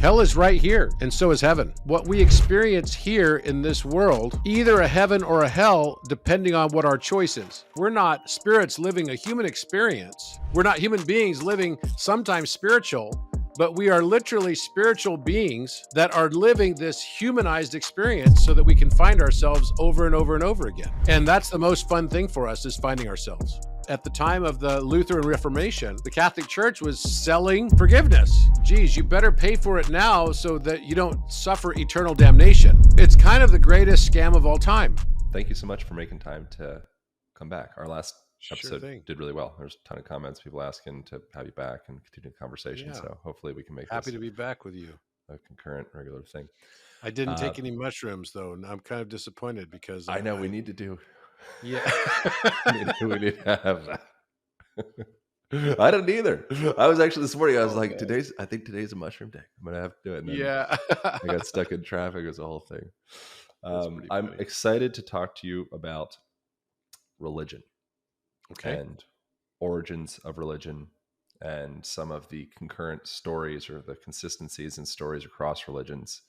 Hell is right here, and so is heaven. What we experience here in this world, either a heaven or a hell, depending on what our choice is. We're not spirits living a human experience. We're not human beings living sometimes spiritual, but we are literally spiritual beings that are living this humanized experience so that we can find ourselves over and over and over again. And that's the most fun thing for us, is finding ourselves. At the time of the Lutheran Reformation, the Catholic Church was selling forgiveness. Geez, you better pay for it now so that you don't suffer eternal damnation. It's kind of the greatest scam of all time. Thank you so much for making time to come back. Our last episode thing. did really well. There's a ton of comments, people asking to have you back and continue the conversation. Yeah. So hopefully we can make Happy to be back with you. a concurrent, regular thing. I didn't take any mushrooms, though, and I'm kind of disappointed because I know we need to do. Yeah. we need to have that. I didn't either. I was actually this morning. I was like, I think today's a mushroom day. I'm gonna have to do it. And then I got stuck in traffic. It was the whole thing. I'm excited to talk to you about religion, and origins of religion, and some of the concurrent stories or the consistencies in stories across religions,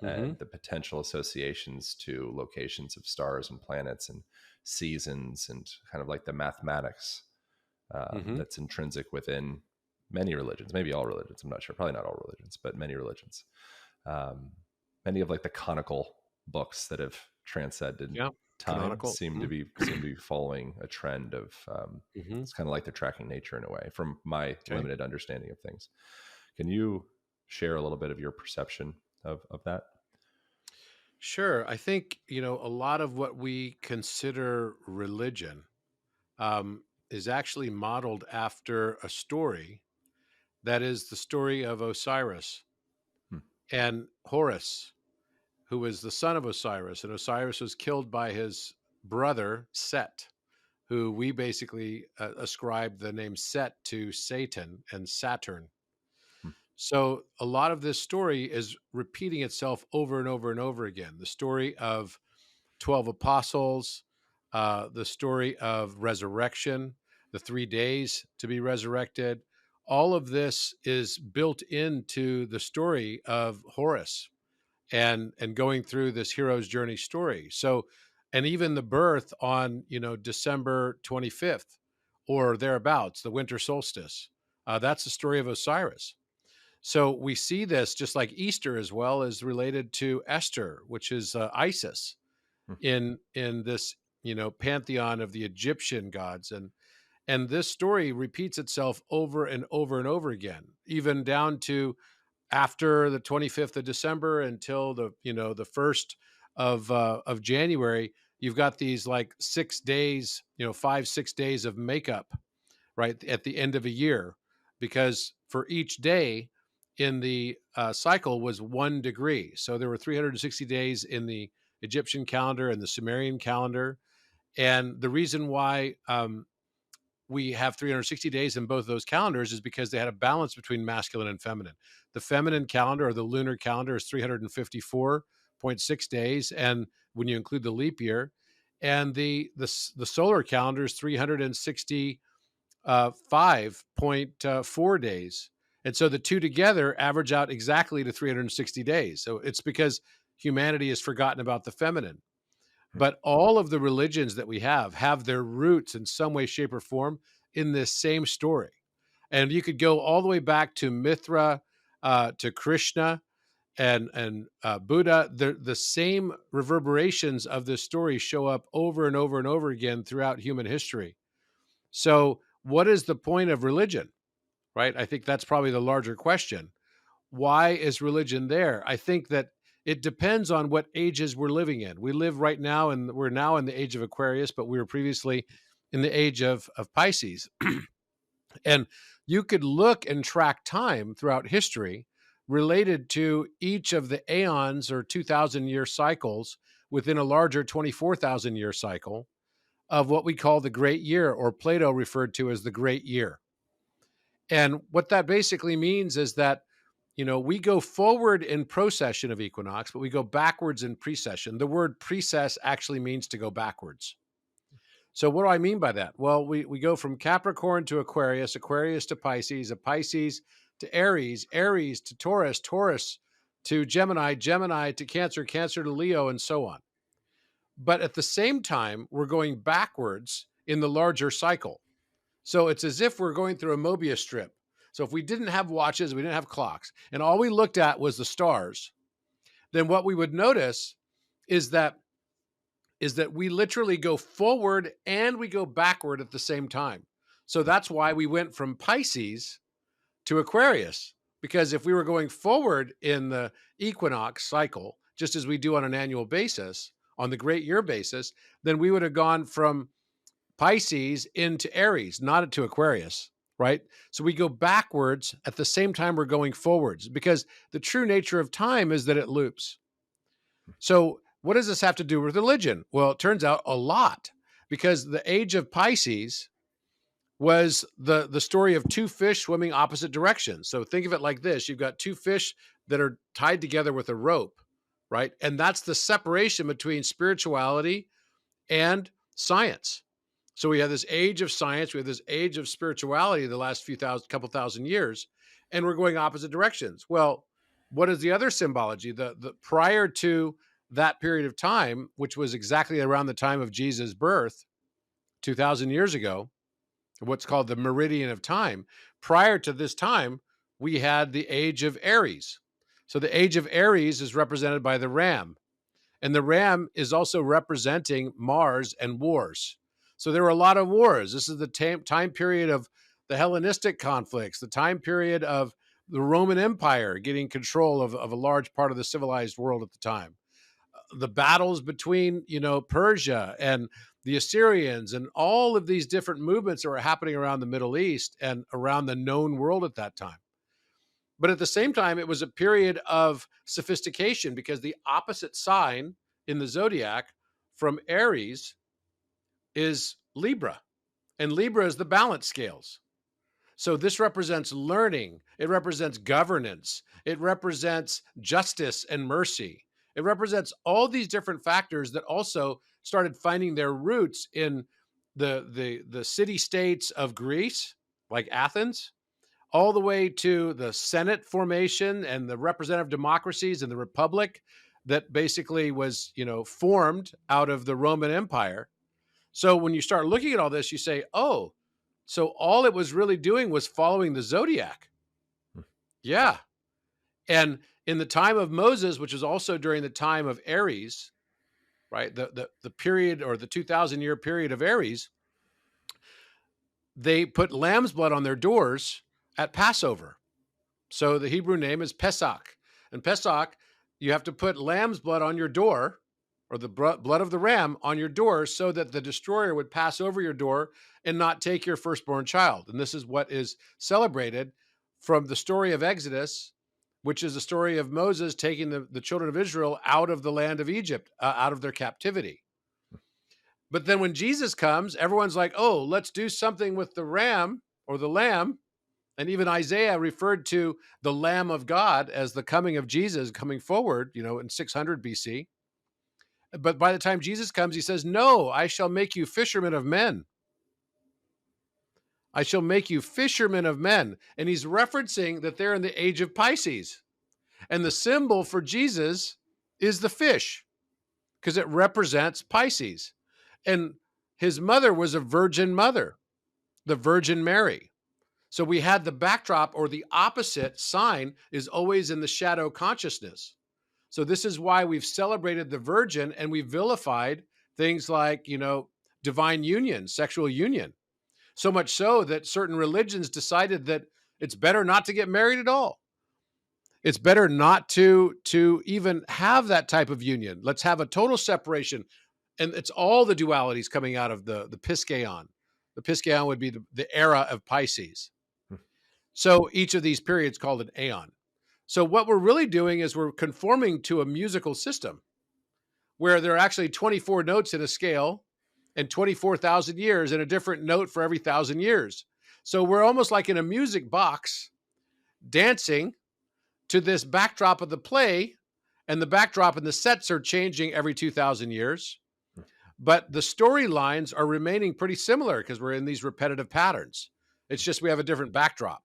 and the potential associations to locations of stars and planets and seasons, and kind of like the mathematics that's intrinsic within many religions, maybe all religions. I'm not sure, probably not all religions, but many religions. Many of like the canonical books that have transcended time seem to be following a trend of it's kind of like they're tracking nature in a way, from my limited understanding of things. Can you share a little bit of your perception of that? Sure. I think, a lot of what we consider religion is actually modeled after a story that is the story of Osiris and Horus, who was the son of Osiris. And Osiris was killed by his brother, Set, who we basically ascribe the name Set to Satan and Saturn. So a lot of this story is repeating itself over and over and over again. The story of 12 apostles, the story of resurrection, the 3 days to be resurrected. All of this is built into the story of Horus and going through this hero's journey story. So, and even the birth on, December 25th or thereabouts, the winter solstice, that's the story of Osiris. So we see this just like Easter as well as related to Esther, which is Isis in this, pantheon of the Egyptian gods. And this story repeats itself over and over and over again, even down to after the 25th of December until the 1st of January. You've got these like 6 days, 5-6 days of makeup, right, at the end of a year, because for each day in the cycle was 1 degree. So there were 360 days in the Egyptian calendar and the Sumerian calendar. And the reason why we have 360 days in both those calendars is because they had a balance between masculine and feminine. The feminine calendar, or the lunar calendar, is 354.6 days, and when you include the leap year, and the solar calendar is 365.4 days. And so the two together average out exactly to 360 days. So it's because humanity has forgotten about the feminine. But all of the religions that we have their roots in some way, shape, or form in this same story. And you could go all the way back to Mithra, to Krishna, and Buddha. The same reverberations of this story show up over and over and over again throughout human history. So what is the point of religion, right? I think that's probably the larger question. Why is religion there? I think that it depends on what ages we're living in. We live right now, and we're now in the age of Aquarius, but we were previously in the age of Pisces. And you could look and track time throughout history related to each of the aeons or 2,000-year cycles within a larger 24,000-year cycle of what we call the Great Year, or Plato referred to as the Great Year. And what that basically means is that we go forward in procession of equinox, but we go backwards in precession. The word precess actually means to go backwards. So what do I mean by that? Well, we go from Capricorn to Aquarius, Aquarius to Pisces, a Pisces to Aries, Aries to Taurus, Taurus to Gemini, Gemini to Cancer, Cancer to Leo, and so on. But at the same time, we're going backwards in the larger cycle. So it's as if we're going through a Mobius strip. So if we didn't have watches, we didn't have clocks, and all we looked at was the stars, then what we would notice is that we literally go forward and we go backward at the same time. So that's why we went from Pisces to Aquarius, because if we were going forward in the equinox cycle, just as we do on an annual basis, on the great year basis, then we would have gone from Pisces into Aries, not into Aquarius, right? So we go backwards at the same time we're going forwards, because the true nature of time is that it loops. So what does this have to do with religion? Well, it turns out a lot, because the age of Pisces was the story of two fish swimming opposite directions. So think of it like this. You've got two fish that are tied together with a rope, right? And that's the separation between spirituality and science. So we have this age of science, we have this age of spirituality the last couple thousand years, and we're going opposite directions. Well, what is the other symbology? The prior to that period of time, which was exactly around the time of Jesus' birth, 2,000 years ago, what's called the meridian of time. Prior to this time, we had the age of Aries. So the age of Aries is represented by the ram, and the ram is also representing Mars and wars. So there were a lot of wars. This is the time period of the Hellenistic conflicts, the time period of the Roman Empire getting control of a large part of the civilized world at the time. The battles between, Persia and the Assyrians, and all of these different movements that were happening around the Middle East and around the known world at that time. But at the same time, it was a period of sophistication, because the opposite sign in the zodiac from Aries is Libra, and Libra is the balance scales. So this represents learning, it represents governance, it represents justice and mercy. It represents all these different factors that also started finding their roots in the city states of Greece, like Athens, all the way to the Senate formation and the representative democracies and the Republic that basically was, formed out of the Roman Empire. So when you start looking at all this, you say, oh, so all it was really doing was following the zodiac. Yeah. And in the time of Moses, which is also during the time of Aries, right? The period, or the 2,000-year period of Aries, they put lamb's blood on their doors at Passover. So the Hebrew name is Pesach. And Pesach, you have to put lamb's blood on your door, or the blood of the ram on your door, so that the destroyer would pass over your door and not take your firstborn child. And this is what is celebrated from the story of Exodus, which is the story of Moses taking the children of Israel out of the land of Egypt, out of their captivity. But then when Jesus comes, everyone's like, oh, let's do something with the ram or the lamb. And even Isaiah referred to the Lamb of God as the coming of Jesus coming forward, in 600 BC. But by the time Jesus comes, he says, no, I shall make you fishermen of men. I shall make you fishermen of men. And he's referencing that they're in the age of Pisces. And the symbol for Jesus is the fish, because it represents Pisces. And his mother was a virgin mother, the Virgin Mary. So we had the backdrop, or the opposite sign is always in the shadow consciousness. So this is why we've celebrated the Virgin, and we've vilified things like, divine union, sexual union. So much so that certain religions decided that it's better not to get married at all. It's better not to even have that type of union. Let's have a total separation. And it's all the dualities coming out of the Piscean. The Piscean would be the era of Pisces. So each of these periods called an aeon. So what we're really doing is we're conforming to a musical system where there are actually 24 notes in a scale and 24,000 years, and a different note for every 1,000 years. So we're almost like in a music box dancing to this backdrop of the play, and the backdrop and the sets are changing every 2,000 years. But the storylines are remaining pretty similar because we're in these repetitive patterns. It's just we have a different backdrop.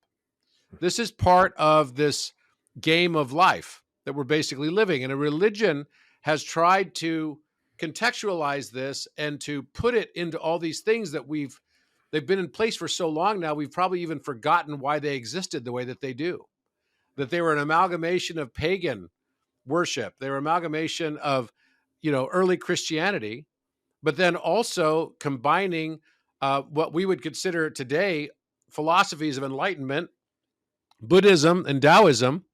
This is part of this game of life that we're basically living. And a religion has tried to contextualize this and to put it into all these things that they've been in place for so long now, we've probably even forgotten why they existed the way that they do. That they were an amalgamation of pagan worship. They were an amalgamation of, early Christianity, but then also combining what we would consider today philosophies of enlightenment, Buddhism and Taoism.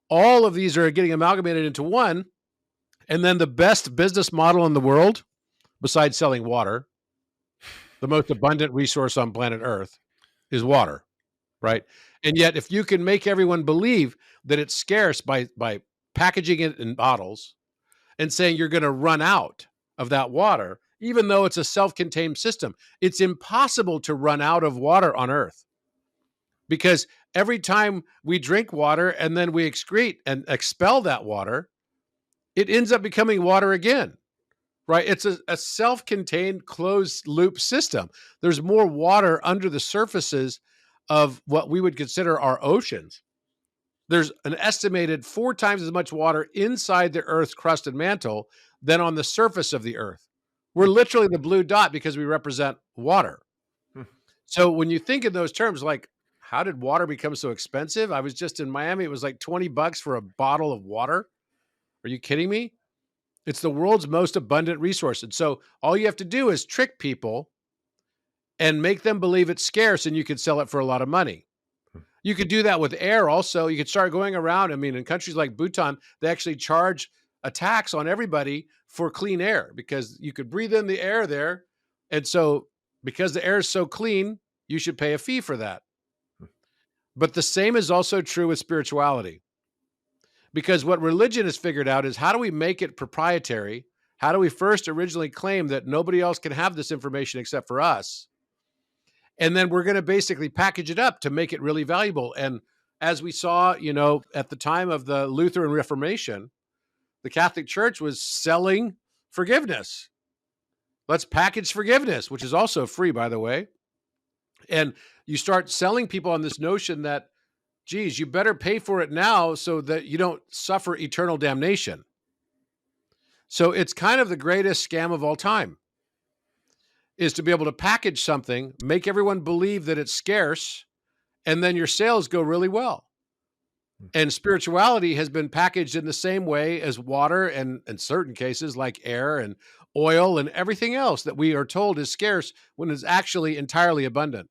All of these are getting amalgamated into one. And then the best business model in the world, besides selling water, the most abundant resource on planet Earth, is water, right? And yet, if you can make everyone believe that it's scarce by packaging it in bottles and saying you're going to run out of that water, even though it's a self-contained system, it's impossible to run out of water on Earth, because every time we drink water and then we excrete and expel that water, it ends up becoming water again, right? It's a self-contained closed loop system. There's more water under the surfaces of what we would consider our oceans. There's an estimated 4 times as much water inside the Earth's crust and mantle than on the surface of the Earth. We're literally the blue dot because we represent water. So when you think in those terms, like, how did water become so expensive? I was just in Miami. It was like $20 for a bottle of water. Are you kidding me? It's the world's most abundant resource. And so all you have to do is trick people and make them believe it's scarce, and you could sell it for a lot of money. You could do that with air also. You could start going around. I mean, in countries like Bhutan, they actually charge a tax on everybody for clean air because you could breathe in the air there. And so because the air is so clean, you should pay a fee for that. But the same is also true with spirituality. Because what religion has figured out is, how do we make it proprietary? How do we first originally claim that nobody else can have this information except for us? And then we're going to basically package it up to make it really valuable. And as we saw, at the time of the Lutheran Reformation, the Catholic Church was selling forgiveness. Let's package forgiveness, which is also free, by the way. And you start selling people on this notion that, geez, you better pay for it now so that you don't suffer eternal damnation. So it's kind of the greatest scam of all time, is to be able to package something, make everyone believe that it's scarce, and then your sales go really well. And spirituality has been packaged in the same way as water, and in certain cases like air and oil and everything else that we are told is scarce when it's actually entirely abundant.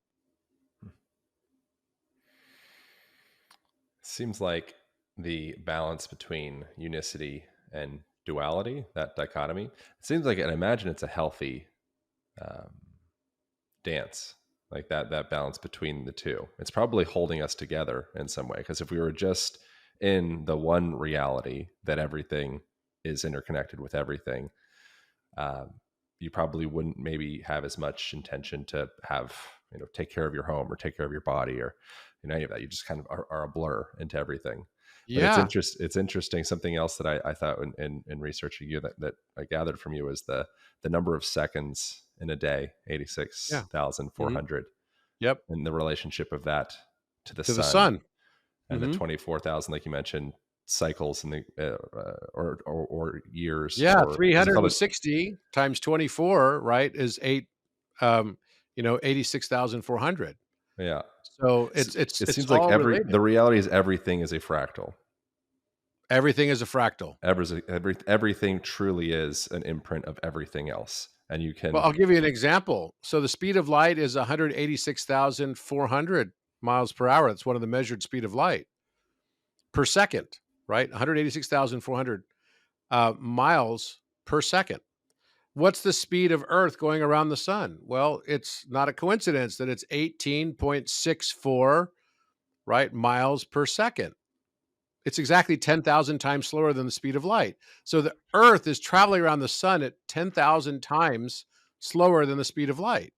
Seems like the balance between unicity and duality, that dichotomy, it seems like, and I imagine it's a healthy dance, like that balance between the two. It's probably holding us together in some way, because if we were just in the one reality that everything is interconnected with everything, you probably wouldn't maybe have as much intention to have, take care of your home or take care of your body or any of that. You just kind of are a blur into everything. Yeah. But it's interesting. Something else that I thought in researching you that I gathered from you is the number of seconds in a day, 86,400. Yep. And the relationship of that to the sun. And the 24,000, like you mentioned, cycles in the or years. Yeah, or 360 times 24, right, is 86,400. Yeah. So it seems like the reality is everything is a fractal. Everything is a fractal. Everything truly is an imprint of everything else. And you can... Well, I'll give you an example. So the speed of light is 186,400 miles per hour. That's one of the measured speed of light per second, right? 186,400 miles per second. What's the speed of Earth going around the sun? Well, it's not a coincidence that it's 18.64, right, miles per second. It's exactly 10,000 times slower than the speed of light. So the Earth is traveling around the sun at 10,000 times slower than the speed of light.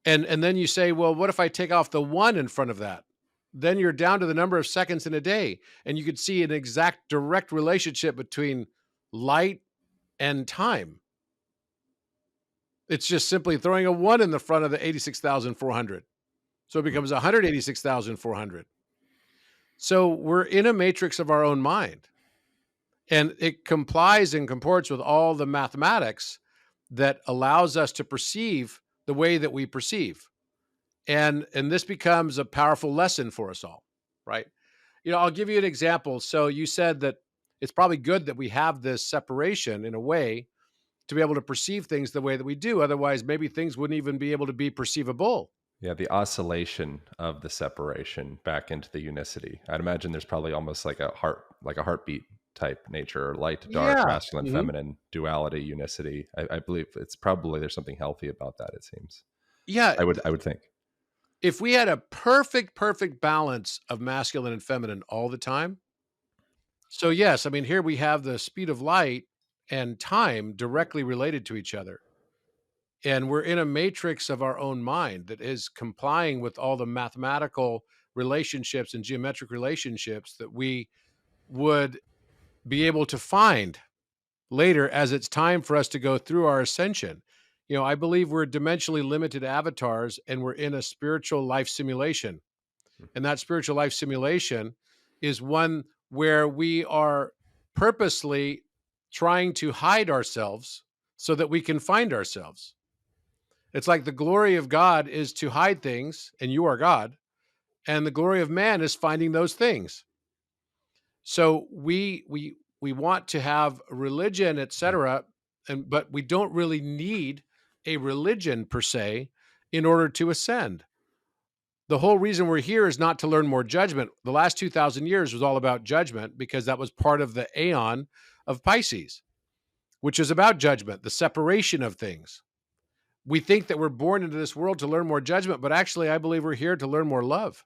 And then you say, well, what if I take off the 1 in front of that? Then you're down to the number of seconds in a day. And you could see an exact direct relationship between light and time. It's just simply throwing a 1 in the front of the 86,400. So it becomes 186,400. So we're in a matrix of our own mind, and it complies and comports with all the mathematics that allows us to perceive the way that we perceive. And this becomes a powerful lesson for us all, right? I'll give you an example. So you said that it's probably good that we have this separation in a way to be able to perceive things the way that we do. Otherwise, maybe things wouldn't even be able to be perceivable. Yeah, the oscillation of the separation back into the unicity. I'd imagine there's probably almost like a heartbeat type nature, or light to dark, Yeah. masculine, Mhm. feminine, duality, unicity. I believe it's probably there's something healthy about that. It seems. Yeah. I would think. If we had a perfect balance of masculine and feminine all the time. So, yes, I mean, here we have the speed of light and time directly related to each other. And we're in a matrix of our own mind that is complying with all the mathematical relationships and geometric relationships that we would be able to find later as it's time for us to go through our ascension. I believe we're dimensionally limited avatars and we're in a spiritual life simulation. And that spiritual life simulation is one where we are purposely trying to hide ourselves so that we can find ourselves. It's like the glory of God is to hide things, and you are God, and the glory of man is finding those things. So we want to have religion, etc., but we don't really need a religion per se in order to ascend. The whole reason we're here is not to learn more judgment. The last 2,000 years was all about judgment because that was part of the aeon of Pisces, which is about judgment, the separation of things. We think that we're born into this world to learn more judgment, but actually, I believe we're here to learn more love.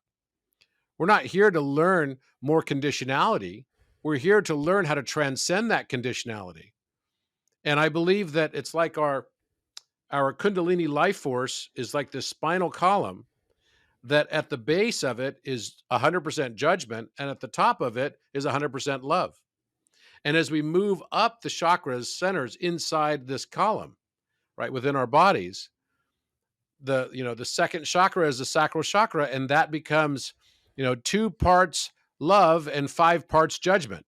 We're not here to learn more conditionality. We're here to learn how to transcend that conditionality. And I believe that it's like our Kundalini life force is like this spinal column that at the base of it is 100% judgment, and at the top of it is 100% love. And as we move up the chakras, centers inside this column, right within our bodies, the second chakra is the sacral chakra, and that becomes 2 parts love and 5 parts judgment.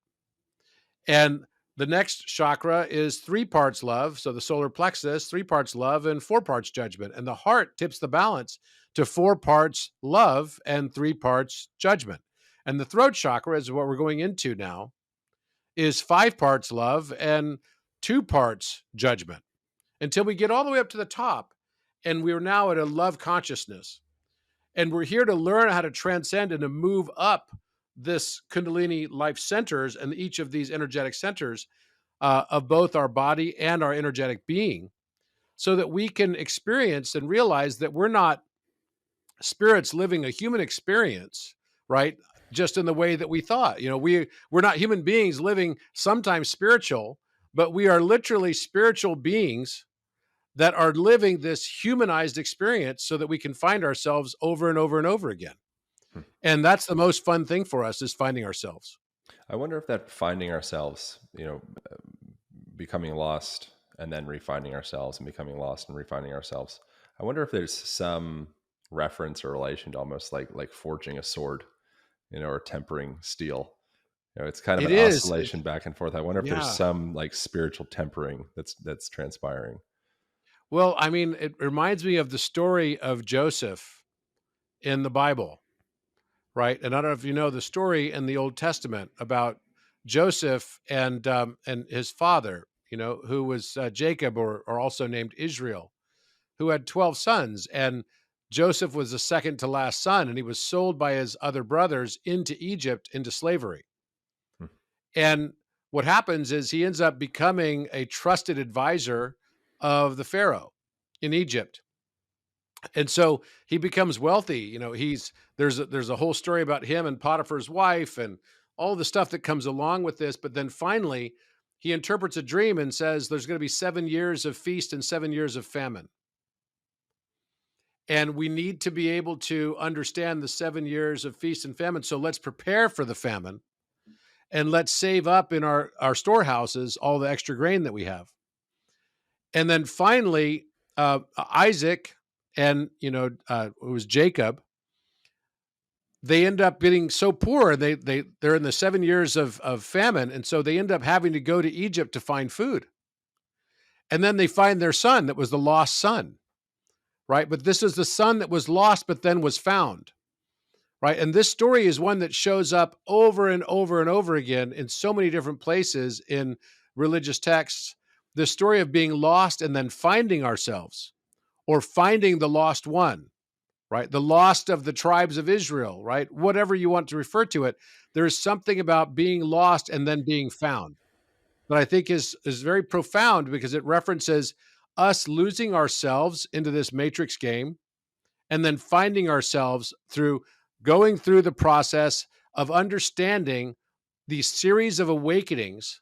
And the next chakra is 3 parts love, so the solar plexus, 3 parts love and 4 parts judgment. And the heart tips the balance to 4 parts love and 3 parts judgment. And the throat chakra is what we're going into now, is 5 parts love and 2 parts judgment, until we get all the way up to the top. And we're now at a love consciousness. And we're here to learn how to transcend and to move up this Kundalini life centers and each of these energetic centers of both our body and our energetic being, so that we can experience and realize that we're not spirits living a human experience, right? Just in the way that we thought. We're not human beings living sometimes spiritual, but we are literally spiritual beings that are living this humanized experience so that we can find ourselves over and over and over again. Hmm. And that's the most fun thing for us, is finding ourselves. I wonder if that finding ourselves, becoming lost and then refinding ourselves and becoming lost and refinding ourselves. I wonder if there's some reference or relation to almost like forging a sword, or tempering steel. It's kind of It an is. oscillation back and forth. I wonder if there's Yeah. some like spiritual tempering that's transpiring. Well, I mean, it reminds me of the story of Joseph in the Bible, right? And I don't know if you know the story in the Old Testament about Joseph and his father, who was Jacob, or also named Israel, who had 12 sons. And Joseph was the second to last son, and he was sold by his other brothers into Egypt, into slavery. Hmm. And what happens is he ends up becoming a trusted advisor of the Pharaoh in Egypt. And so he becomes wealthy. There's a whole story about him and Potiphar's wife and all the stuff that comes along with this. But then finally, he interprets a dream and says there's going to be 7 years of feast and 7 years of famine. And we need to be able to understand the 7 years of feast and famine. So let's prepare for the famine, and let's save up in our storehouses all the extra grain that we have. And then finally, Isaac and, it was Jacob, they end up getting so poor. They're in the 7 years of famine, and so they end up having to go to Egypt to find food. And then they find their son that was the lost son, right? But this is the son that was lost, but then was found, right? And this story is one that shows up over and over and over again in so many different places in religious texts. The story of being lost and then finding ourselves, or finding the lost one, right? The lost of the tribes of Israel, right? Whatever you want to refer to it, there's something about being lost and then being found that I think is very profound, because it references us losing ourselves into this matrix game and then finding ourselves through going through the process of understanding these series of awakenings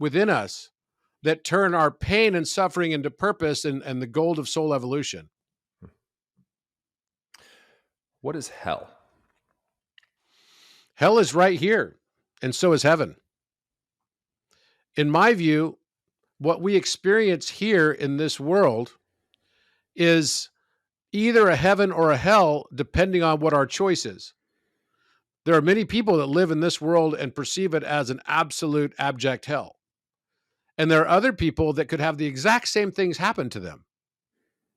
within us that turn our pain and suffering into purpose and the gold of soul evolution. What is hell? Hell is right here, and so is heaven. In my view, what we experience here in this world is either a heaven or a hell, depending on what our choice is. There are many people that live in this world and perceive it as an absolute abject hell. And there are other people that could have the exact same things happen to them.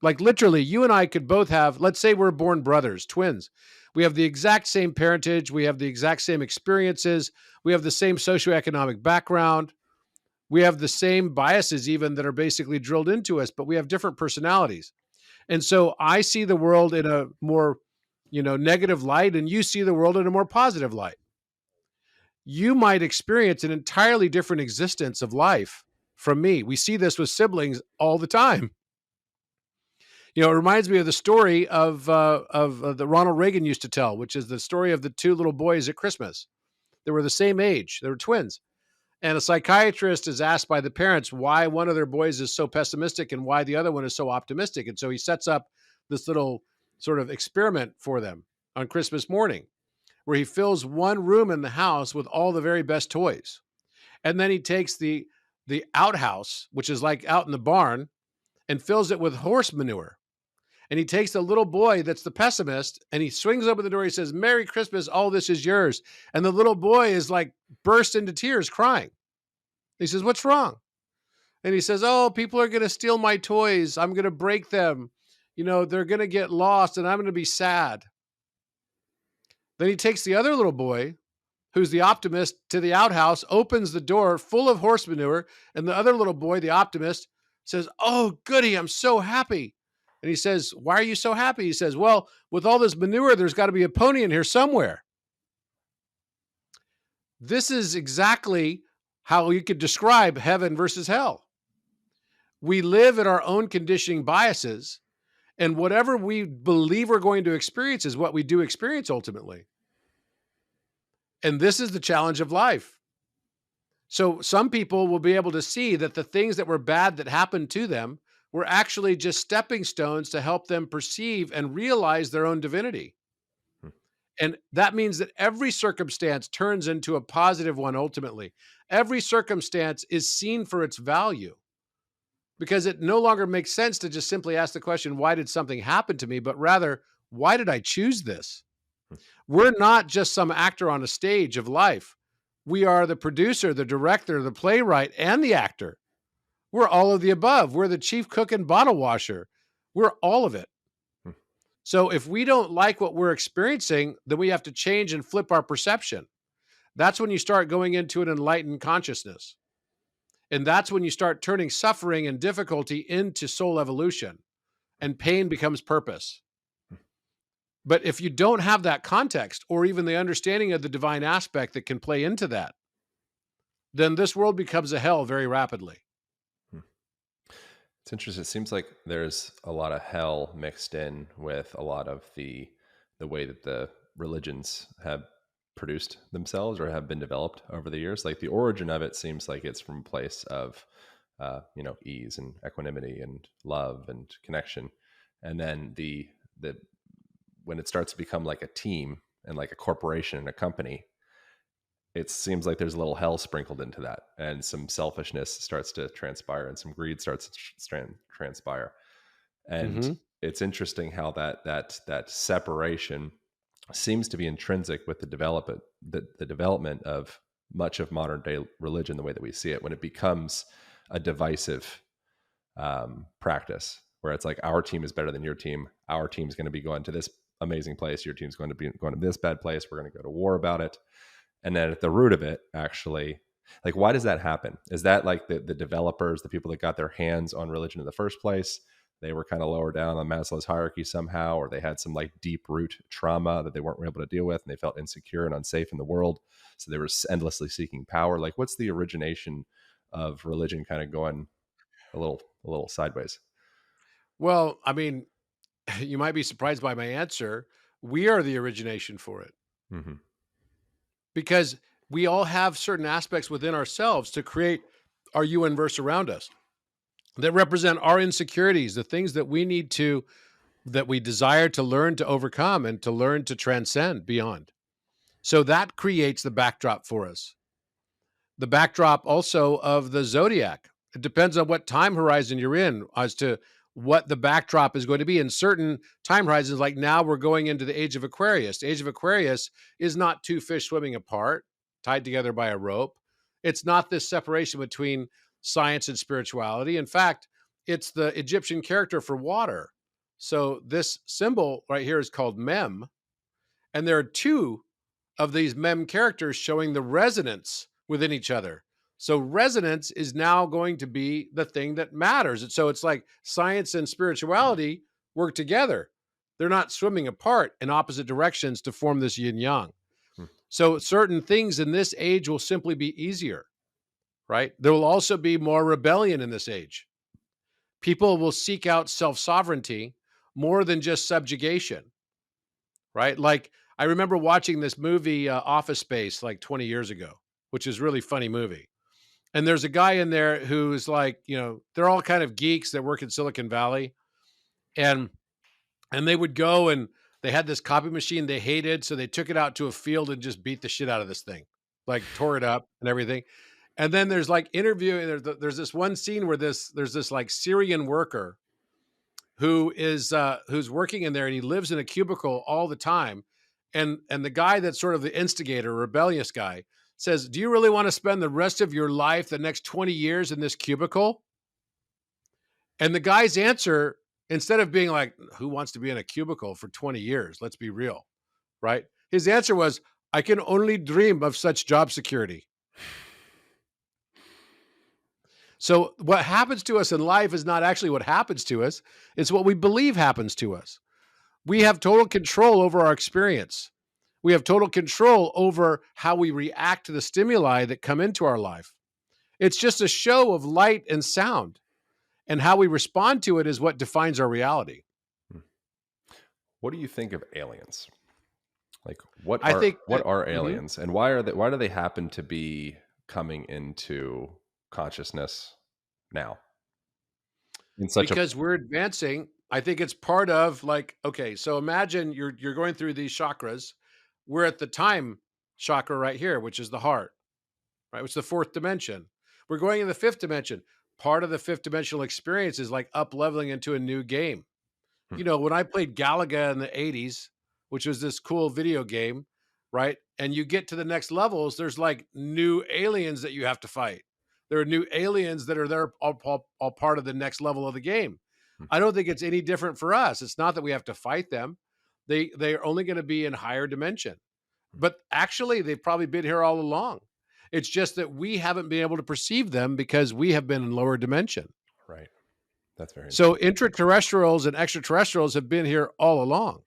Like literally, you and I could both have, let's say we're born brothers, twins. We have the exact same parentage. We have the exact same experiences. We have the same socioeconomic background. We have the same biases even that are basically drilled into us, but we have different personalities. And so I see the world in a more, negative light, and you see the world in a more positive light. You might experience an entirely different existence of life from me. We see this with siblings all the time. It reminds me of the story of the Ronald Reagan used to tell, which is the story of the two little boys at Christmas. They were the same age. They were twins. And a psychiatrist is asked by the parents why one of their boys is so pessimistic and why the other one is so optimistic. And so he sets up this little sort of experiment for them on Christmas morning, where he fills one room in the house with all the very best toys. And then he takes the outhouse, which is like out in the barn, and fills it with horse manure. And he takes the little boy that's the pessimist, and he swings open the door. He says, "Merry Christmas, all this is yours." And the little boy is like burst into tears crying. He says, "What's wrong?" And he says, "Oh, people are going to steal my toys. I'm going to break them. They're going to get lost, and I'm going to be sad." Then he takes the other little boy, who's the optimist, to the outhouse, opens the door full of horse manure. And the other little boy, the optimist, says, "Oh, goody, I'm so happy." And he says, "Why are you so happy?" He says, "Well, with all this manure, there's got to be a pony in here somewhere." This is exactly how you could describe heaven versus hell. We live in our own conditioning biases, and whatever we believe we're going to experience is what we do experience ultimately. And this is the challenge of life. So some people will be able to see that the things that were bad that happened to them were actually just stepping stones to help them perceive and realize their own divinity. Hmm. And that means that every circumstance turns into a positive one ultimately. Every circumstance is seen for its value, because it no longer makes sense to just simply ask the question, why did something happen to me? But rather, why did I choose this? We're not just some actor on a stage of life. We are the producer, the director, the playwright, and the actor. We're all of the above. We're the chief cook and bottle washer. We're all of it. Hmm. So if we don't like what we're experiencing, then we have to change and flip our perception. That's when you start going into an enlightened consciousness. And that's when you start turning suffering and difficulty into soul evolution, and pain becomes purpose. But if you don't have that context or even the understanding of the divine aspect that can play into that, then this world becomes a hell very rapidly. Hmm. It's interesting. It seems like there's a lot of hell mixed in with a lot of the way that the religions have produced themselves or have been developed over the years. Like the origin of it seems like it's from a place of ease and equanimity and love and connection, and then the when it starts to become like a team and like a corporation and a company, it seems like there's a little hell sprinkled into that, and some selfishness starts to transpire and some greed starts to transpire. And Mm-hmm. it's interesting how that separation seems to be intrinsic with the development of much of modern day religion, the way that we see it, when it becomes a divisive practice where it's like, our team is better than your team. Our team's going to be going to this amazing place. Your team's going to be going to this bad place. We're going to go to war about it. And then at the root of it, actually, like, why does that happen? Is that like the developers, the people that got their hands on religion in the first place, they were kind of lower down on Maslow's hierarchy somehow, or they had some like deep root trauma that they weren't able to deal with, and they felt insecure and unsafe in the world, so they were endlessly seeking power? Like, what's the origination of religion kind of going a little sideways? Well, I mean, you might be surprised by my answer. We are the origination for it, Mm-hmm. because we all have certain aspects within ourselves to create our universe around us that represent our insecurities, the things that we need to, that we desire to learn to overcome and to learn to transcend beyond. So that creates the backdrop for us. The backdrop also of the zodiac. It depends on what time horizon you're in as to what the backdrop is going to be. In certain time horizons, like now we're going into the age of Aquarius. The age of Aquarius is not two fish swimming apart, tied together by a rope. It's not this separation between science and spirituality. In fact, it's the Egyptian character for water. So this symbol right here is called Mem. And there are two of these mem characters showing the resonance within each other. So resonance is now going to be the thing that matters. And so it's like science and spirituality work together. They're not swimming apart in opposite directions to form this yin yang. So certain things in this age will simply be easier, right? There will also be more rebellion in this age. People will seek out self-sovereignty more than just subjugation, right? Like, I remember watching this movie, Office Space, like 20 years ago, which is a really funny movie. And there's a guy in there who's like, they're all kind of geeks that work in Silicon Valley, and they would go and they had this copy machine they hated, so they took it out to a field and just beat the shit out of this thing, like tore it up and everything. And then there's like interviewing. There's this one scene where there's this like Syrian worker who's working in there, and he lives in a cubicle all the time. And the guy that's sort of the instigator, rebellious guy, says, "Do you really want to spend the rest of your life, the next 20 years in this cubicle?" And the guy's answer, instead of being like, "Who wants to be in a cubicle for 20 years? Let's be real," right? His answer was, "I can only dream of such job security." So what happens to us in life is not actually what happens to us. It's what we believe happens to us. We have total control over our experience. We have total control over how we react to the stimuli that come into our life. It's just a show of light and sound, and how we respond to it is what defines our reality. What do you think of aliens? Like, I think what that, are aliens, and why do they happen to be coming into consciousness now in such a because we're advancing. I think it's part of, like, okay, so imagine you're going through these chakras. We're at the time chakra right here, which is the heart, right? Which is the fourth dimension. We're going in the fifth dimension. Part of the fifth dimensional experience is like up leveling into a new game. When I played Galaga in the 80s, which was this cool video game, right? And you get to the next levels, there's like new aliens that you have to fight. There are new aliens that are there, all part of the next level of the game. I don't think it's any different for us. It's not that we have to fight them. They are only going to be in higher dimension. But actually, they've probably been here all along. It's just that we haven't been able to perceive them because we have been in lower dimension. right? That's very So interesting. intraterrestrials and extraterrestrials have been here all along.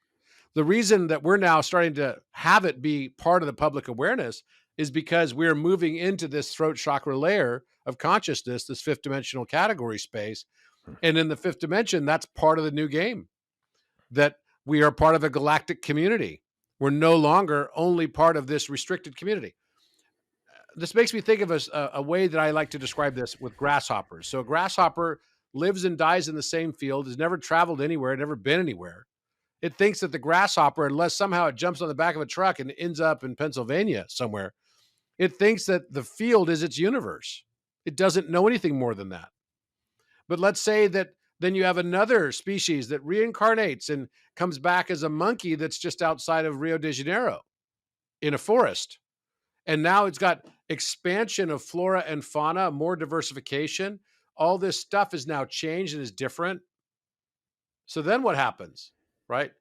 The reason that we're now starting to have it be part of the public awareness is because we're moving into this throat chakra layer of consciousness, this fifth dimensional category space. And in the fifth dimension, that's part of the new game, that we are part of a galactic community. We're no longer only part of this restricted community. This makes me think of a way that I like to describe this with grasshoppers. So a grasshopper lives and dies in the same field, has never traveled anywhere, never been anywhere. It thinks that the grasshopper, unless somehow it jumps on the back of a truck and ends up in Pennsylvania somewhere, it thinks that the field is its universe. It doesn't know anything more than that. But let's say that Then you have another species that reincarnates and comes back as a monkey that's just outside of Rio de Janeiro in a forest. And now it's got expansion of flora and fauna, more diversification. All this stuff is now changed and is different. So then what happens, right?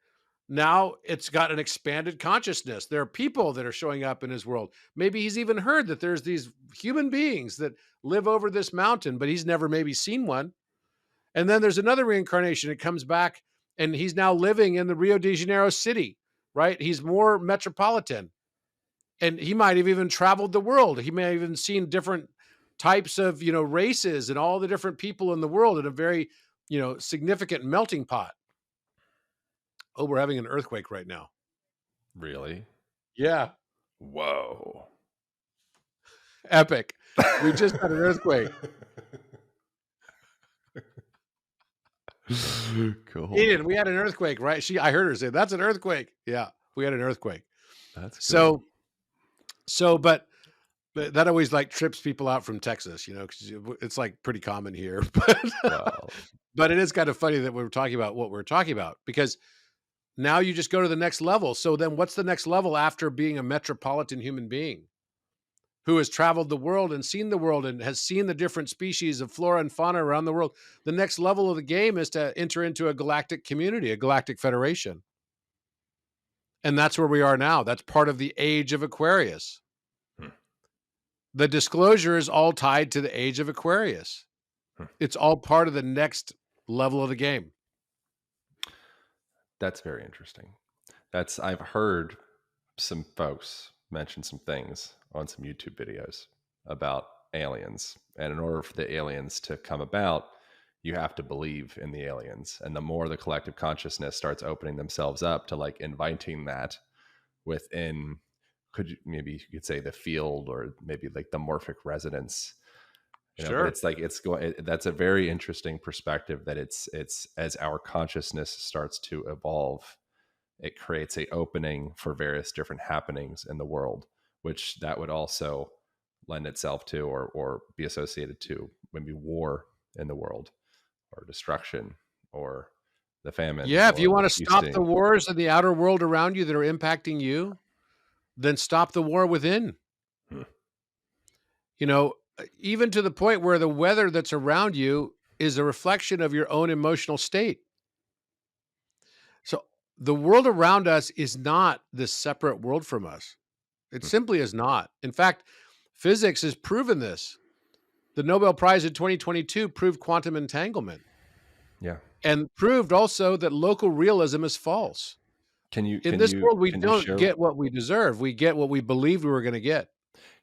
Now it's got an expanded consciousness. There are people that are showing up in his world. Maybe he's even heard that there's these human beings that live over this mountain, but he's never maybe seen one. And then there's another reincarnation. It comes back and he's now living in the Rio de Janeiro city, right? He's more metropolitan. And he might have even traveled the world. He may have even seen different types of, races and all the different people in the world in a very, significant melting pot. Oh, we're having an earthquake right now. Really? Yeah. Whoa. Epic. We just had an earthquake. Cool. Eden, we had an earthquake, right? I heard her say, that's an earthquake. Yeah, we had an earthquake. That's good. But that always like trips people out from Texas, because it's like pretty common here. But it is kind of funny that we're talking about what we're talking about, because now you just go to the next level. So then what's the next level after being a metropolitan human being who has traveled the world and seen the world and has seen the different species of flora and fauna around the world? The next level of the game is to enter into a galactic community, a galactic federation. And that's where we are now. That's part of the age of Aquarius. The disclosure is all tied to the age of Aquarius. It's all part of the next level of the game. That's very interesting. I've heard some folks mention some things on some YouTube videos about aliens. And in order for the aliens to come about, you have to believe in the aliens. And the more the collective consciousness starts opening themselves up to like inviting that within, maybe you could say the field, or maybe like the morphic resonance. Sure. But it's going. That's a very interesting perspective. That it's as our consciousness starts to evolve, it creates a opening for various different happenings in the world, which that would also lend itself to, or be associated to, maybe war in the world, or destruction, or the famine. Yeah, if you want to stop the wars in the outer world around you that are impacting you, then stop the war within. Even to the point where the weather that's around you is a reflection of your own emotional state. So the world around us is not this separate world from us. It simply is not. In fact, physics has proven this. The Nobel Prize in 2022 proved quantum entanglement. Yeah. And proved also that local realism is false. In this world, we don't get what we deserve. We get what we believed we were going to get.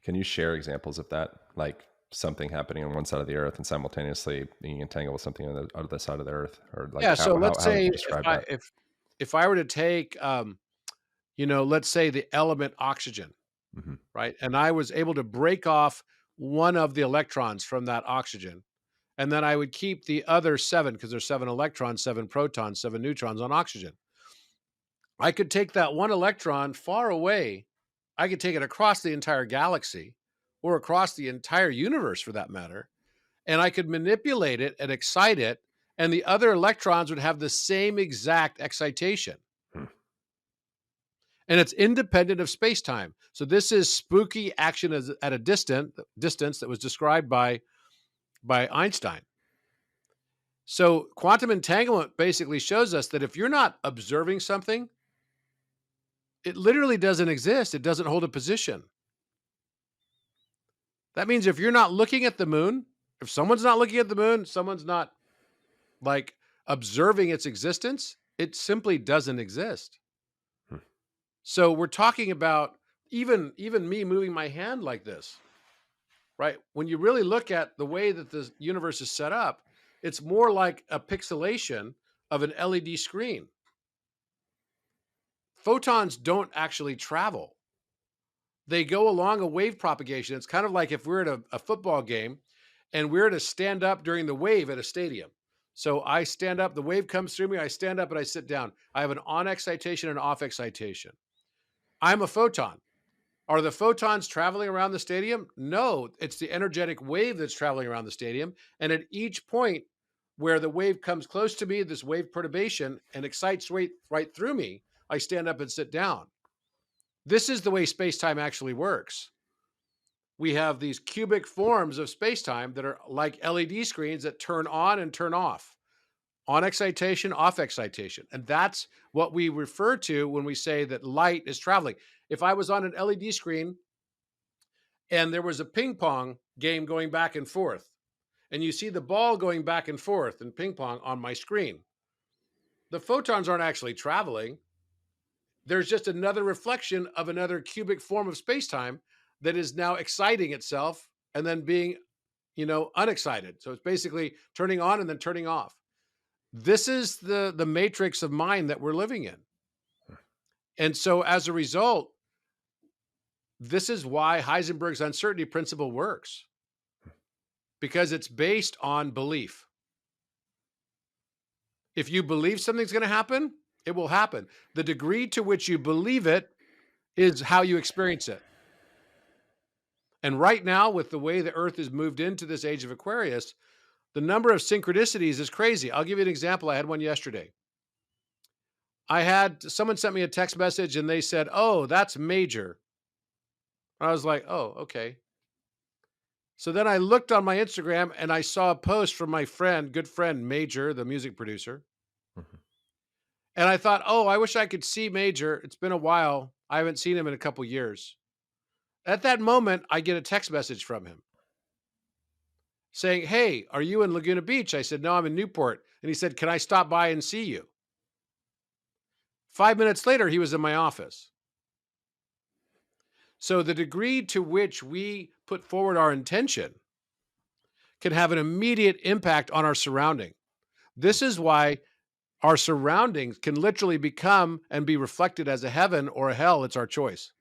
Can you share examples of that? Like something happening on one side of the earth and simultaneously being entangled with something on the other side of the earth? Or like, yeah, so let's say if I were to take, let's say the element oxygen, right? And I was able to break off one of the electrons from that oxygen. And then I would keep the other 7, because there's 7 electrons, 7 protons, 7 neutrons on oxygen. I could take that one electron far away. I could take it across the entire galaxy, or across the entire universe for that matter. And I could manipulate it and excite it. And the other electrons would have the same exact excitation. And it's independent of space-time. So this is spooky action at a distance that was described by Einstein. So quantum entanglement basically shows us that if you're not observing something, it literally doesn't exist. It doesn't hold a position. That means if you're not looking at the moon, if someone's not looking at the moon, someone's not like observing its existence, it simply doesn't exist. So we're talking about even me moving my hand like this, right? When you really look at the way that the universe is set up, it's more like a pixelation of an LED screen. Photons don't actually travel. They go along a wave propagation. It's kind of like if we're at a football game and we're to stand up during the wave at a stadium. So I stand up, the wave comes through me, I stand up and I sit down. I have an on excitation and off excitation. I'm a photon. Are the photons traveling around the stadium? No, it's the energetic wave that's traveling around the stadium. And at each point, where the wave comes close to me, this wave perturbation, and excites right through me, I stand up and sit down. This is the way space-time actually works. We have these cubic forms of space-time that are like LED screens that turn on and turn off. On excitation, off excitation. And that's what we refer to when we say that light is traveling. If I was on an LED screen and there was a ping pong game going back and forth, and you see the ball going back and forth in ping pong on my screen, the photons aren't actually traveling. There's just another reflection of another cubic form of space-time that is now exciting itself and then being, unexcited. So it's basically turning on and then turning off. This is the matrix of mind that we're living in. And so as a result, this is why Heisenberg's uncertainty principle works, because it's based on belief. If you believe something's going to happen, it will happen. The degree to which you believe it is how you experience it. And right now, with the way the Earth has moved into this age of Aquarius, the number of synchronicities is crazy. I'll give you an example. I had one yesterday. Someone sent me a text message and they said, "Oh, that's major." I was like, "Oh, okay." So then I looked on my Instagram and I saw a post from my good friend Major, the music producer. Mhm. And I thought, "Oh, I wish I could see Major. It's been a while. I haven't seen him in a couple years." At that moment, I get a text message from him saying, "Hey, are you in Laguna Beach?" I said, "No, I'm in Newport." And he said, "Can I stop by and see you?" 5 minutes later, he was in my office. So the degree to which we put forward our intention can have an immediate impact on our surrounding. This is why our surroundings can literally become and be reflected as a heaven or a hell. It's our choice.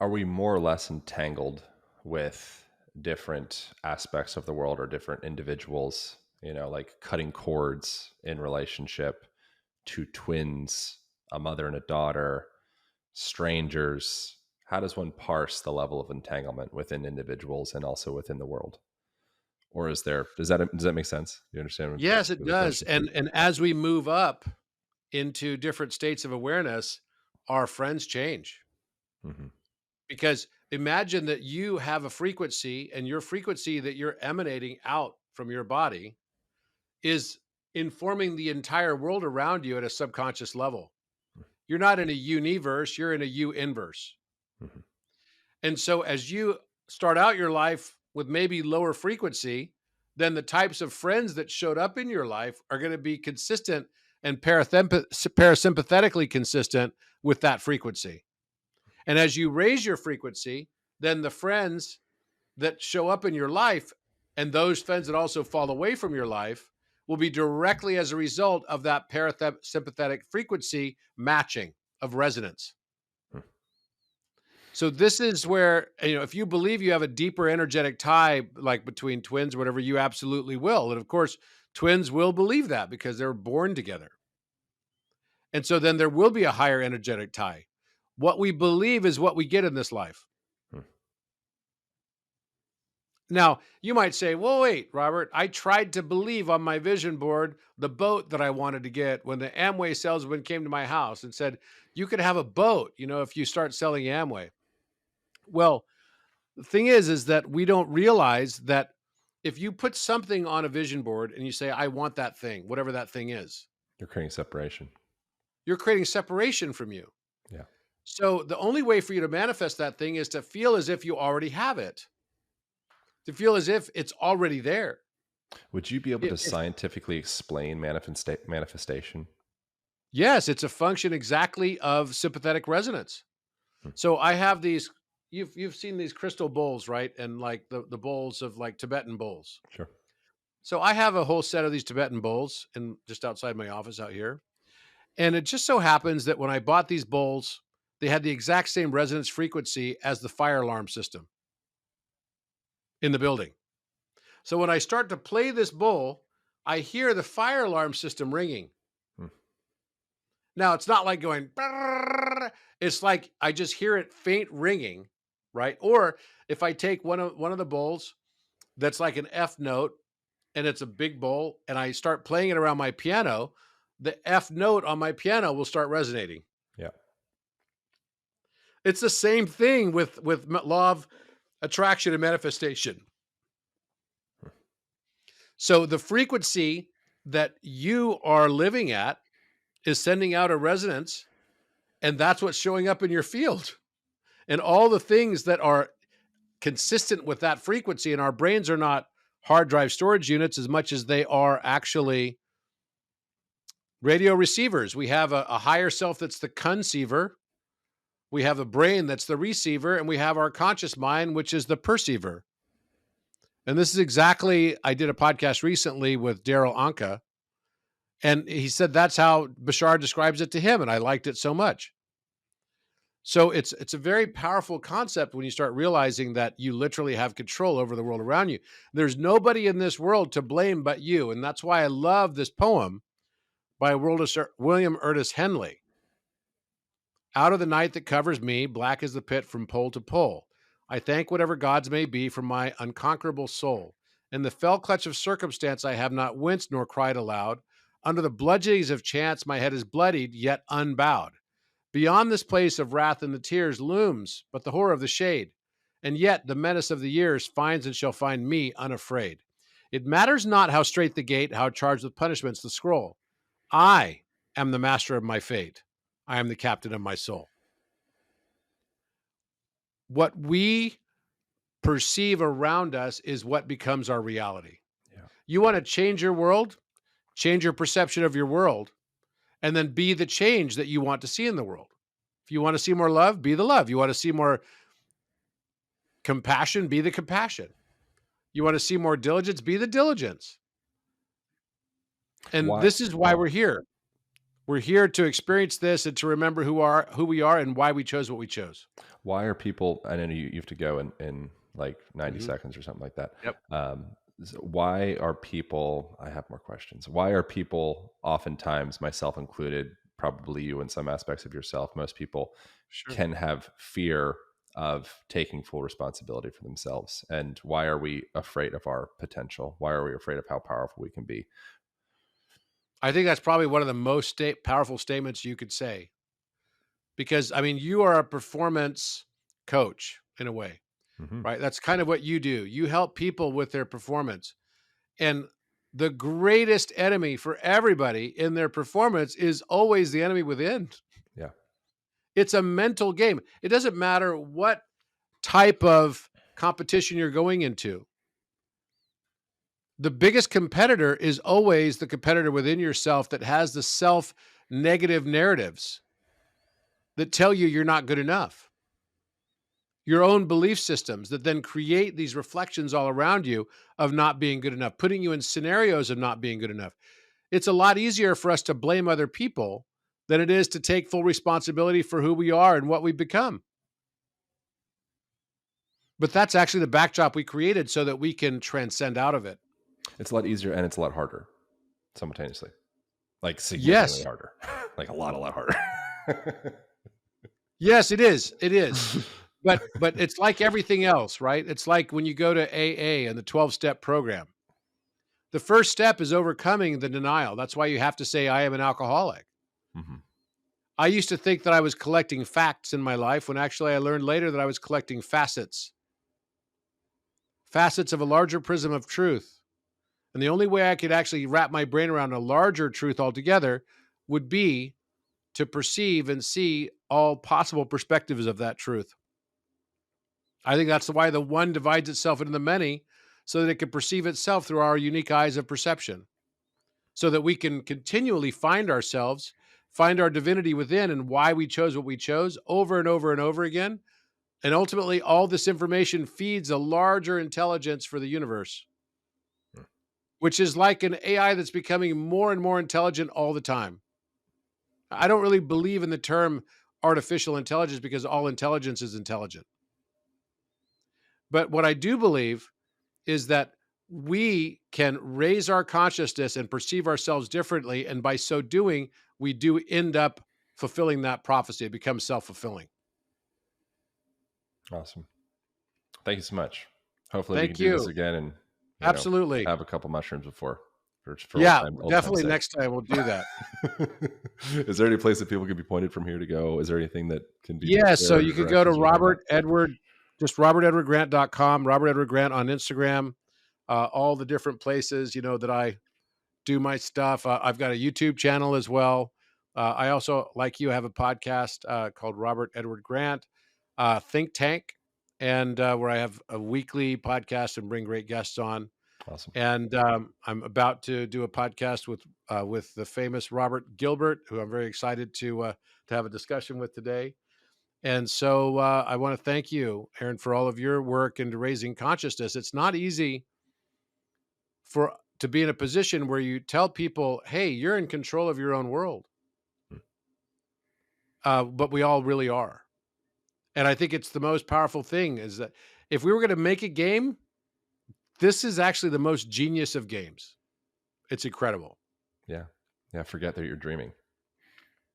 Are we more or less entangled with different aspects of the world or different individuals, like cutting cords in relationship to twins, a mother and a daughter, strangers? How does one parse the level of entanglement within individuals and also within the world? Or does that make sense? You understand Yes, it the does. question? And as we move up into different states of awareness, our friends change. Hmm. Because imagine that you have a frequency and your frequency that you're emanating out from your body is informing the entire world around you at a subconscious level. You're not in a universe, you're in a U inverse. Hmm. And so as you start out your life with maybe lower frequency, then the types of friends that showed up in your life are going to be consistent and parasympathetically consistent with that frequency. And as you raise your frequency, then the friends that show up in your life and those friends that also fall away from your life will be directly as a result of that parasympathetic frequency matching of resonance. So this is where, if you believe you have a deeper energetic tie, like between twins, whatever, you absolutely will. And of course, twins will believe that because they're born together. And so then there will be a higher energetic tie. What we believe is what we get in this life. Now, you might say, well, wait, Robert, I tried to believe on my vision board the boat that I wanted to get when the Amway salesman came to my house and said, you could have a boat, if you start selling Amway. Well, the thing is that we don't realize that if you put something on a vision board and you say, I want that thing, whatever that thing is, You're creating separation. you're creating separation from you. Yeah. So the only way for you to manifest that thing is to feel as if you already have it, to feel as if it's already there. Would you be able to If scientifically explain manifestation? Yes, it's a function exactly of sympathetic resonance. Hmm. So I have these. You've seen these crystal bowls, right? And like the bowls of like Tibetan bowls. Sure. So I have a whole set of these Tibetan bowls, and just outside my office out here. And it just so happens that when I bought these bowls, they had the exact same resonance frequency as the fire alarm system in the building. So when I start to play this bowl, I hear the fire alarm system ringing. Hmm. Now, it's not like going, brrr. It's like I just hear it faint ringing. right? Or if I take one of the bowls that's like an F note and it's a big bowl and I start playing it around my piano, the F note on my piano will start resonating. Yeah. It's the same thing with law of attraction and manifestation. So the frequency that you are living at is sending out a resonance, and that's what's showing up in your field. And all the things that are consistent with that frequency, and our brains are not hard drive storage units as much as they are actually radio receivers. We have a higher self that's the conceiver. We have a brain that's the receiver, and we have our conscious mind, which is the perceiver. And this is exactly, I did a podcast recently with Daryl Anka, and he said that's how Bashar describes it to him, and I liked it so much. So it's a very powerful concept when you start realizing that you literally have control over the world around you. There's nobody in this world to blame but you, and that's why I love this poem by William Ernest Henley. Out of the night that covers me, black is the pit from pole to pole. I thank whatever gods may be for my unconquerable soul. In the fell clutch of circumstance, I have not winced nor cried aloud. Under the bludgeonings of chance, my head is bloodied, yet unbowed. Beyond this place of wrath and the tears looms but the horror of the shade, and yet the menace of the years finds and shall find me unafraid. It matters not how straight the gate, how charged with punishments the scroll. I am the master of my fate. I am the captain of my soul. What we perceive around us is what becomes our reality. Yeah. You want to change your world, change your perception of your world, and then be the change that you want to see in the world. If you want to see more love, be the love. You want to see more compassion, be the compassion. You want to see more diligence, be the diligence. And Why? this is why we're here. We're here to experience this and to remember who we are and why we chose what we chose. Why are people? I know you have to go in like 90 Mhm. seconds or something like that. Yep. So why are people? I have more questions. Why are people, oftentimes, myself included, probably you in some aspects of yourself, most people Sure. can have fear of taking full responsibility for themselves? And why are we afraid of our potential? Why are we afraid of how powerful we can be? I think that's probably one of the most powerful statements you could say. Because, I mean, you are a performance coach in a way, Hmm. right? That's kind of what you do. You help people with their performance. And the greatest enemy for everybody in their performance is always the enemy within. Yeah. It's a mental game. It doesn't matter what type of competition you're going into. The biggest competitor is always the competitor within yourself that has the self negative narratives that tell you you're not good enough. Your own belief systems that then create these reflections all around you of not being good enough, putting you in scenarios of not being good enough. It's a lot easier for us to blame other people than it is to take full responsibility for who we are and what we've become. But that's actually the backdrop we created so that we can transcend out of it. It's a lot easier and it's a lot harder simultaneously, like significantly Yes. harder, like a lot harder. Yes, it is. It is. But it's like everything else, right? It's like when you go to AA and the 12-step program. The first step is overcoming the denial. That's why you have to say, I am an alcoholic. Hmm. I used to think that I was collecting facts in my life when actually I learned later that I was collecting facets of a larger prism of truth. And the only way I could actually wrap my brain around a larger truth altogether would be to perceive and see all possible perspectives of that truth. I think that's why the one divides itself into the many so that it can perceive itself through our unique eyes of perception, so that we can continually find ourselves, find our divinity within and why we chose what we chose over and over and over again. And ultimately, all this information feeds a larger intelligence for the universe, which is like an AI that's becoming more and more intelligent all the time. I don't really believe in the term artificial intelligence because all intelligence is intelligent. But what I do believe is that we can raise our consciousness and perceive ourselves differently. And by so doing, we do end up fulfilling that prophecy. It becomes self-fulfilling. Awesome. Thank you so much. Hopefully we can Thank do this you. again and, Absolutely. have a couple mushrooms before for Yeah, old time's definitely sake. next time we'll do that. Is there any place that people can be pointed from here to go? Is there anything that can be Yeah, so shared you or could go to directions or anything like Robert Edward, just robertedwardgrant.com, Robert Edward Grant on Instagram, all the different places, that I do my stuff. I've got a YouTube channel as well. I also, like you, have a podcast called Robert Edward Grant, Think Tank, and where I have a weekly podcast and bring great guests on. that? Awesome. And I'm about to do a podcast with the famous Robert Gilbert, who I'm very excited to have a discussion with today. And so I want to thank you, Aaron, for all of your work into raising consciousness. It's not easy to be in a position where you tell people, hey, you're in control of your own world. But we all really are. And I think it's the most powerful thing is that if we were going to make a game, this is actually the most genius of games. It's incredible. Yeah. Yeah. Forget that you're dreaming.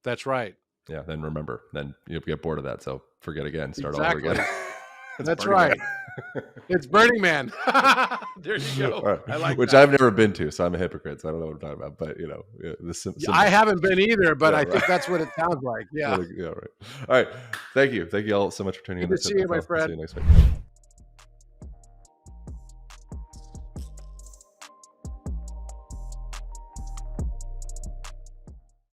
That's right. Yeah. Then remember, then you'll get bored of that. So forget again, start all over Exactly. again. That's right. It's Burning Man. There you go. Right. I like Which that. I've never been to, so I'm a hypocrite. So I don't know what I'm talking about. But I haven't been either, but Yeah, I right. think that's what it sounds like. Yeah. Yeah, right. All right. Thank you all so much for tuning in. Good to see you, my friend. See you next week.